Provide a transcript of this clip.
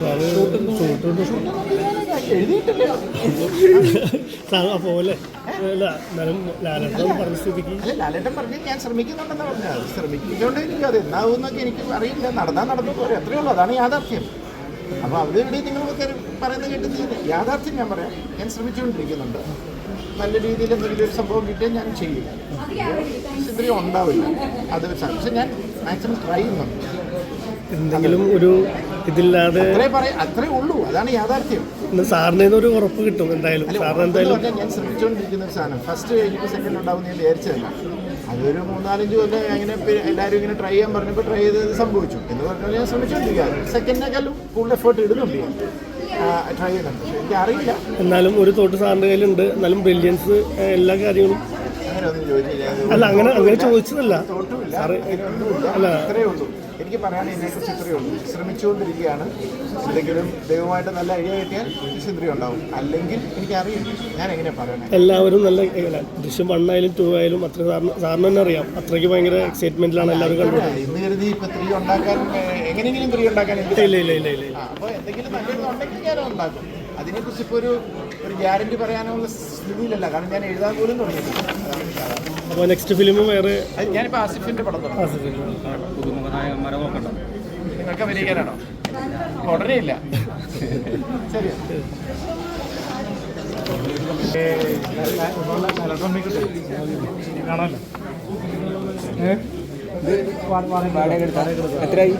പോലെ പറഞ്ഞ സ്ഥിതിക്ക് ലാലേട്ടൻ പറഞ്ഞ് ഞാൻ ശ്രമിക്കുന്നുണ്ടെന്ന് പറഞ്ഞാൽ ശ്രമിക്കുന്നതുകൊണ്ട് അത് എന്നാവുന്നൊക്കെ എനിക്ക് അറിയില്ല. നടന്നു പോരെ, അത്രയേ ഉള്ളൂ. അതാണ് യാഥാർത്ഥ്യം. അപ്പോൾ അവിടെ നിങ്ങളൊക്കെ പറയുന്നത് കേട്ട് യാഥാർത്ഥ്യം ഞാൻ പറയാം. ഞാൻ ശ്രമിച്ചുകൊണ്ടിരിക്കുന്നുണ്ട്. നല്ല രീതിയിൽ എന്തെങ്കിലും ഒരു സംഭവം കിട്ടിയാൽ ഞാൻ ചെയ്യും. ഇത്രയും ഉണ്ടാവില്ല അത് പക്ഷെ ഞാൻ മാക്സിമം ട്രൈ ചെയ്യുന്നുണ്ട്. എന്തെങ്കിലും ഒരു ഇതില്ലാതെ അത്രേ ഉള്ളൂ. അതാണ് യാഥാർത്ഥ്യം. സാറിന് ഒരു ഉറപ്പ് കിട്ടും എന്തായാലും. സാറിന് എന്തായാലും ഞാൻ ശ്രമിച്ചുകൊണ്ടിരിക്കുന്ന ഒരു സാധനം ഫസ്റ്റ് കഴിഞ്ഞിട്ട് സെക്കൻഡ് ഉണ്ടാവും ഞാൻ വിചാരിച്ചതല്ല. അതൊരു 3-4 കൊല്ലം അങ്ങനെ എല്ലാവരും ഇങ്ങനെ ട്രൈ ചെയ്യാൻ പറഞ്ഞപ്പോൾ ട്രൈ ചെയ്ത് സംഭവിച്ചു എന്ന് പറഞ്ഞാൽ ഞാൻ ശ്രമിച്ചുകൊണ്ടിരിക്കുക. സെക്കൻഡിനേക്കാളും കൂടുതൽ എഫേർട്ട് ഇടുന്നുണ്ട് ട്രൈ ചെയ്യുന്നുണ്ട്. പക്ഷെ എനിക്ക് അറിയില്ല. എന്നാലും ഒരു തോട്ട് സാറിൻ്റെ കയ്യിലുണ്ട്. എന്നാലും ബ്രില്യൻസ് എല്ലാ കാര്യങ്ങളും അങ്ങനെ ഒന്നും ചോദിച്ചില്ല. അല്ല അങ്ങനെ ചോദിച്ചതല്ല തോട്ടുമില്ല, സാറ്. അല്ല ഇത്രയേ ഉള്ളൂ എനിക്ക് പറയാൻ. ഇതിനെക്കുറിച്ച് ഇത്രയേ ഉള്ളൂ. ശ്രമിച്ചുകൊണ്ടിരിക്കുകയാണ്. എന്തെങ്കിലും ദൈവമായിട്ട് നല്ല ഐഡിയ കിട്ടിയാൽ ചിന്തയും ഉണ്ടാവും. അല്ലെങ്കിൽ എനിക്കറിയില്ല, ഞാൻ എങ്ങനെ പറയണേ. എല്ലാവരും നല്ല ദൃശ്യം 1 ആയാലും 2 ആയാലും അത്ര സാറിന് തന്നെ അറിയാം. അത്രയ്ക്ക് ഭയങ്കര എക്സൈറ്റ്മെന്റിലാണ് എല്ലാവരും കണ്ടത്. ഇന്ന് കരുതി ഇപ്പൊ 3 ഉണ്ടാക്കാൻ എങ്ങനെയെങ്കിലും 3 ഉണ്ടാക്കാൻ ഇല്ല. അപ്പോൾ എന്തെങ്കിലും നല്ലത് ഉണ്ടെങ്കിൽ ഞാൻ ഉണ്ടാക്കും. അതിനെക്കുറിച്ച് ഇപ്പോൾ ഒരു ഗ്യാരണ്ടി പറയാനുള്ള സ്ഥിതിയിലല്ല. കാരണം ഞാൻ എഴുതാൻ പോലും തുടങ്ങിയിട്ടില്ല. അപ്പോൾ നെക്സ്റ്റ് ഫിലിം വേറെ ഞാനിപ്പോൾ ആസിഫിന്റെ പടം തുടങ്ങി. പുതുമുഖനായകന്മാരെ നോക്കണ്ട. നിങ്ങൾക്ക് അഭിനയിക്കാനാണോ? ഉടനെ ഇല്ല. ശരി കാണാമല്ലോ. എത്രയായി?